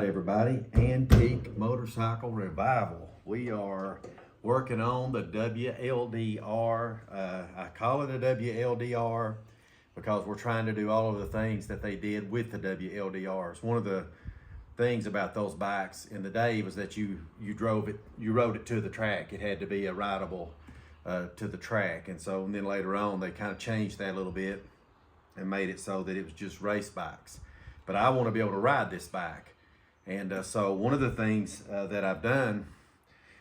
right, everybody, Antique Motorcycle Revival. We are working on the WLDR. I call it a WLDR because we're trying to do all of the things that they did with the WLDRs. One of the things about those bikes in the day was that you rode it to the track. It had to be a rideable to the track, and then later on they kind of changed that a little bit and made it so that it was just race bikes. But I want to be able to ride this bike. And so one of the things that I've done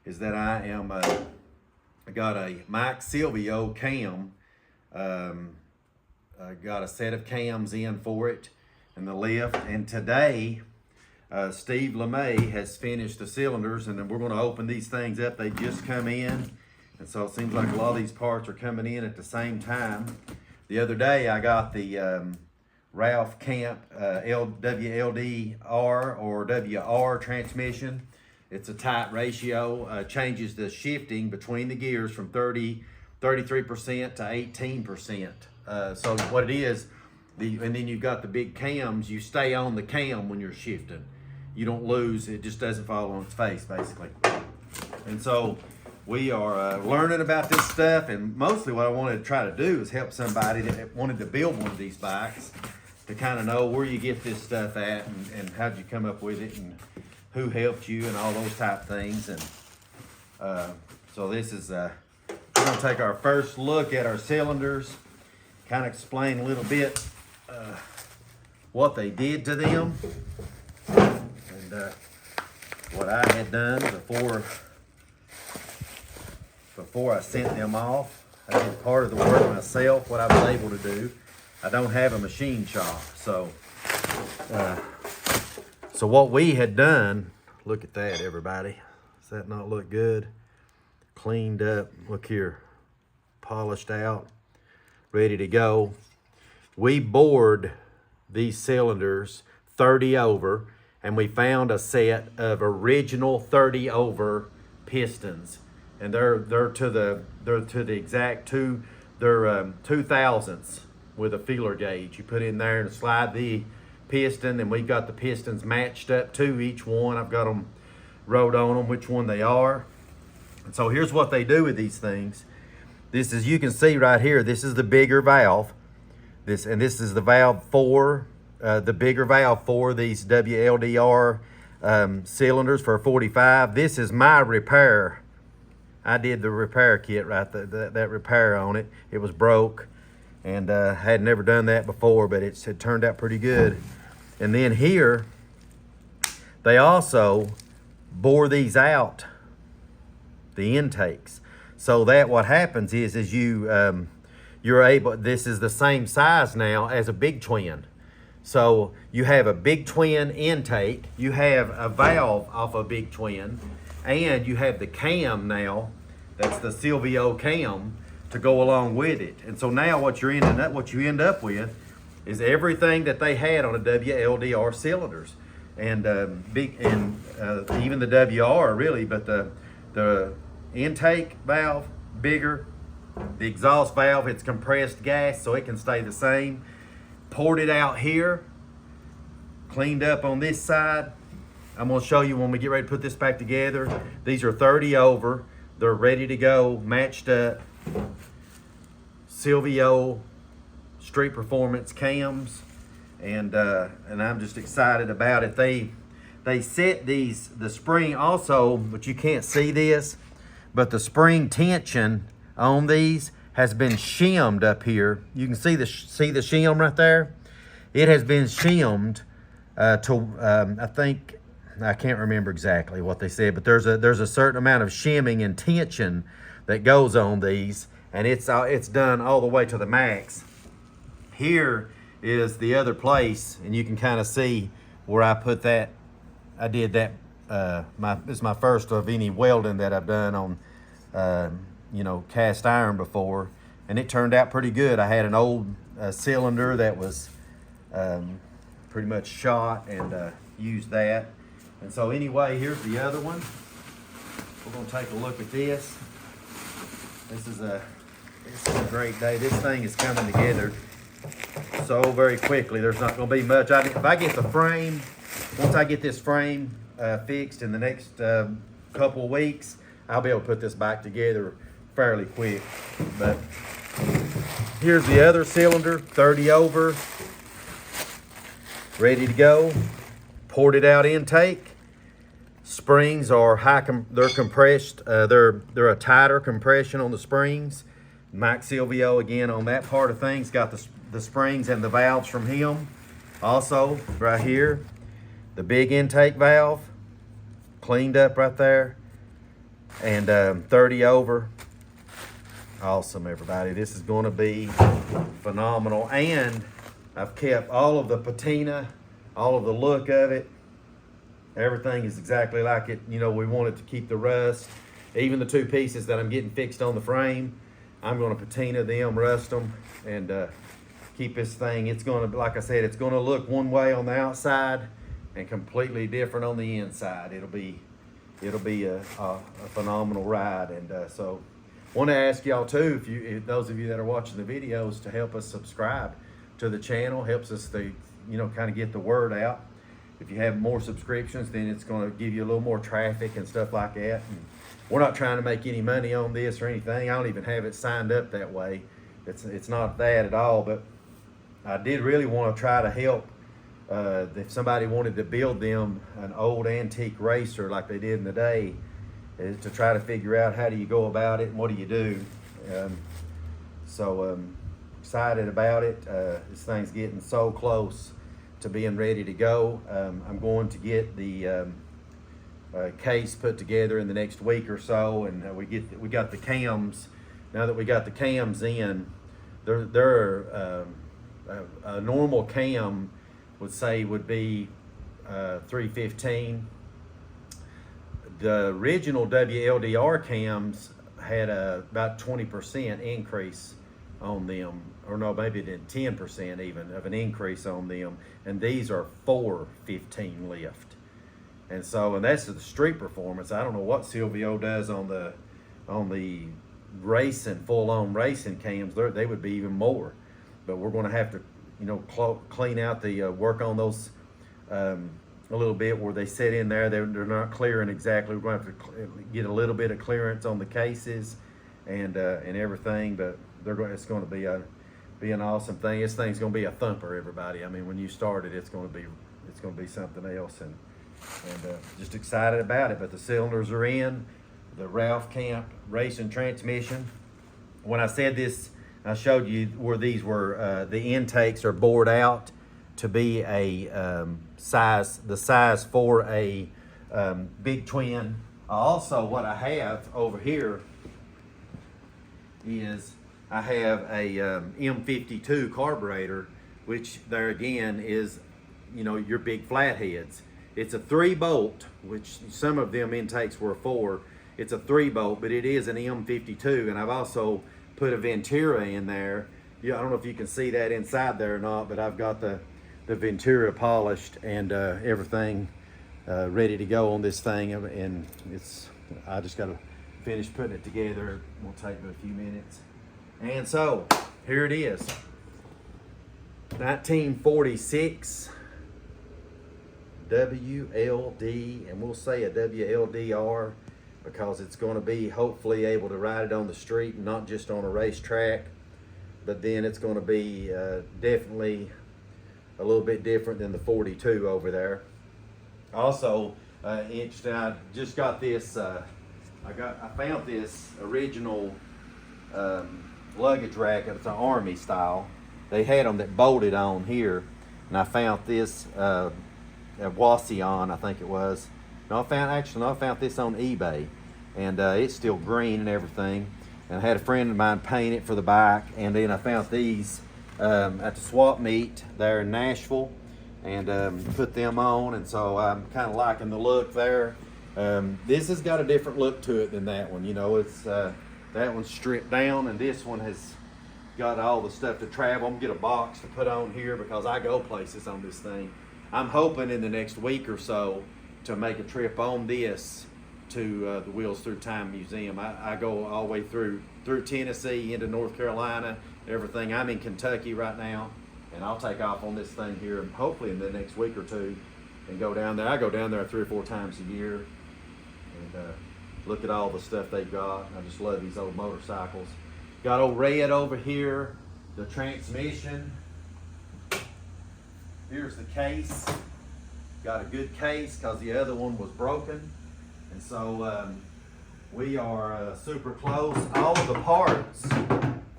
is that I got a Mike Silvio cam. I got a set of cams in for it and the lift. And today, Steve LeMay has finished the cylinders, and then we're going to open these things up. They just come in. And so it seems like a lot of these parts are coming in at the same time. The other day, I got the Ralph Camp WLDR or WR transmission. It's a tight ratio, changes the shifting between the gears from 33% to 18%. So what it is, and then you've got the big cams, you stay on the cam when you're shifting. You don't lose, it just doesn't fall on its face, basically. And so we are learning about this stuff, and mostly what I wanted to try to do is help somebody that wanted to build one of these bikes to kind of know where you get this stuff at and how'd you come up with it and who helped you and all those type things. And so this is, we're gonna take our first look at our cylinders, kind of explain a little bit what they did to them and what I had done before I sent them off. I did part of the work myself, what I was able to do. I don't have a machine shop, so what we had done, look at that, everybody. Does that not look good? Cleaned up, look here, polished out, ready to go. We bored these cylinders 30 over, and we found a set of original 30 over pistons, and they're to the exact two thousandths with a feeler gauge. You put in there and slide the piston, and we got the pistons matched up to each one. I've got them wrote on them which one they are. And so here's what they do with these things. This is, you can see right here, this is the bigger valve. This is the valve for the bigger valve for these WLDR cylinders for 45. This is my repair. I did the repair kit right there, that repair on it. It was broke. And had never done that before, but it turned out pretty good. And then here, they also bore these out, the intakes, so that what happens is you're able. This is the same size now as a big twin, so you have a big twin intake, you have a valve off a big twin, and you have the cam now. That's the Silvio cam to go along with it. And so now what you end up with is everything that they had on a WLDR cylinders, and even the WR really, but the intake valve bigger, the exhaust valve, it's compressed gas so it can stay the same. Poured it out here, cleaned up on this side. I'm going to show you when we get ready to put this back together. These are 30 over, they're ready to go, matched up. Silvio Street Performance cams, and I'm just excited about it. They set the spring also, but you can't see this, but the spring tension on these has been shimmed up here. You can see the shim right there. It has been shimmed to I think, I can't remember exactly what they said, but there's a certain amount of shimming and tension that goes on these. And it's done all the way to the max. Here is the other place, and you can kind of see where I put that. I did that. This is my first of any welding that I've done on, cast iron before, and it turned out pretty good. I had an old cylinder that was pretty much shot, and used that. And so anyway, here's the other one. We're gonna take a look at this. This is a great day. This thing is coming together so very quickly. There's not going to be much. If I get the frame once I get this frame fixed in the next couple of weeks, I'll be able to put this back together fairly quick. But here's the other cylinder, 30 over, ready to go. Ported out intake. Springs are they're compressed. They're a tighter compression on the springs. Mike Silvio again on that part of things got the springs and the valves from him. Also right here, the big intake valve cleaned up right there, and 30 over. Awesome, everybody. This is going to be phenomenal, and I've kept all of the patina, all of the look of it. Everything is exactly like it. You know, we wanted to keep the rust. Even the two pieces that I'm getting fixed on the frame, I'm going to patina them, rust them, and keep this thing. It's going to, like I said, it's going to look one way on the outside and completely different on the inside. It'll be a phenomenal ride. And so want to ask y'all too, if those of you that are watching the videos, to help us subscribe to the channel. Helps us to, you know, kind of get the word out. If you have more subscriptions, then it's going to give you a little more traffic and stuff like that. And we're not trying to make any money on this or anything. I don't even have it signed up that way. It's not that at all. But I did really want to try to help. If somebody wanted to build them an old antique racer like they did in the day, is to try to figure out how do you go about it and what do you do. So excited about it. This thing's getting so close to being ready to go. I'm going to get the case put together in the next week or so, and we got the cams. Now that we got the cams in, they're a normal cam would be 315. The original WLDR cams had about 20% increase on them, or no, maybe 10% even of an increase on them, and these are 415 lift. And that's the street performance. I don't know what Silvio does on the racing, full-on racing cams. They would be even more, but we're going to have to, you know, clean out the work on those a little bit where they sit in there. They're not clearing exactly. We're going to have to get a little bit of clearance on the cases and everything, but it's going to be an awesome thing. This thing's going to be a thumper, everybody. I mean, when you start it, it's going to be something else, and just excited about it. But the cylinders are in, the Ralph Camp racing transmission. When I said this, I showed you where these were, the intakes are bored out to be the size for a big twin. Also, what I have over here is I have a M52 carburetor, which there again is, you know, your big flatheads. It's a 3-bolt, which some of them intakes were 4. It's a 3-bolt, but it is an M52, and I've also put a Ventura in there. Yeah, I don't know if you can see that inside there or not, but I've got the Ventura polished and everything ready to go on this thing, and I just got to finish putting it together. It will take me a few minutes. And so here it is, 1946 WLD, and we'll say a WLDR because it's going to be hopefully able to ride it on the street and not just on a racetrack. But then it's going to be definitely a little bit different than the 42 over there. Also, interesting, I just got this. I found this original luggage rack. It's an Army style. They had them that bolted on here, and I found this at Wasion, I think it was. No, I found this on eBay, and it's still green and everything. And I had a friend of mine paint it for the bike, and then I found these at the swap meet there in Nashville, and put them on, and so I'm kind of liking the look there. This has got a different look to it than that one. You know, it's that one's stripped down, and this one has got all the stuff to travel. I'm gonna get a box to put on here because I go places on this thing. I'm hoping in the next week or so to make a trip on this to the Wheels Through Time Museum. I go all the way through Tennessee into North Carolina, everything. I'm in Kentucky right now, and I'll take off on this thing here hopefully in the next week or two and go down there. I go down there 3 or 4 times a year and look at all the stuff they've got. I just love these old motorcycles. Got old Red over here, the transmission. Here's the case. Got a good case because the other one was broken. And so we are super close. All of the parts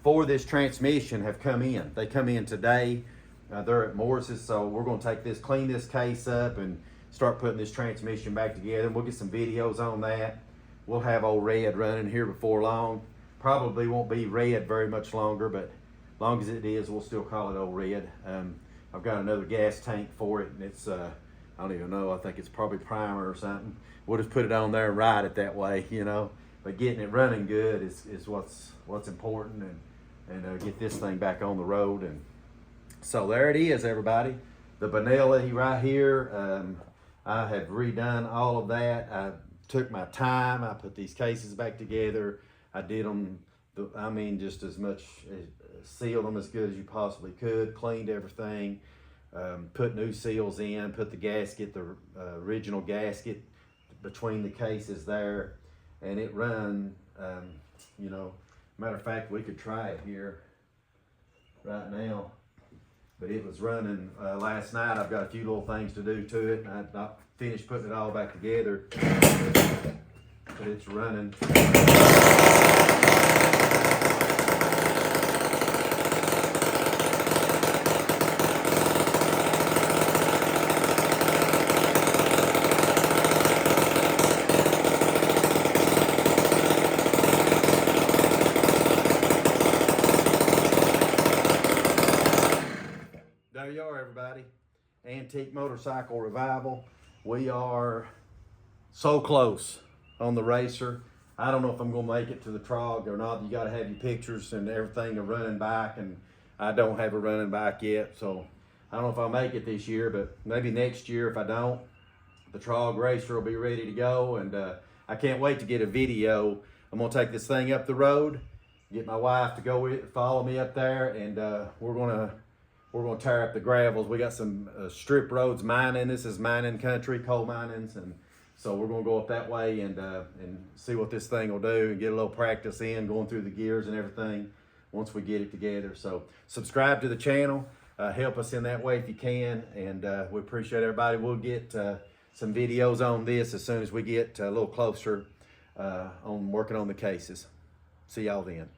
for this transmission have come in. They come in today. They're at Morris's, so we're going to take this, clean this case up and start putting this transmission back together. We'll get some videos on that. We'll have old Red running here before long. Probably won't be Red very much longer, but as long as it is, we'll still call it old Red. I've got another gas tank for it, and it's, I don't even know, I think it's probably primer or something. We'll just put it on there and ride it that way, you know. But getting it running good is what's important, and get this thing back on the road. And so there it is, everybody. The Benelli right here. I have redone all of that. I took my time. I put these cases back together. I did them, I mean, just as much, sealed them as good as you possibly could, cleaned everything, put new seals in, put the gasket, the original gasket between the cases there, and it run, you know, matter of fact, we could try it here right now, but it was running last night. I've got a few little things to do to it, and I've not finished putting it all back together, but it's running. There you are, everybody. Antique Motorcycle Revival. We are so close on the racer. I don't know if I'm going to make it to the T.R.O.G or not. You got to have your pictures and everything, a running bike, and I don't have a running bike yet, so I don't know if I'll make it this year, but maybe next year. If I don't, the T.R.O.G racer will be ready to go, and I can't wait to get a video. I'm going to take this thing up the road, get my wife to go follow me up there, and we're gonna tear up the gravels. We got some strip roads mining. This is mining country, coal minings, and so we're gonna go up that way and see what this thing will do and get a little practice in going through the gears and everything once we get it together. So subscribe to the channel, help us in that way if you can, and we appreciate everybody. We'll get some videos on this as soon as we get a little closer on working on the cases. See y'all then.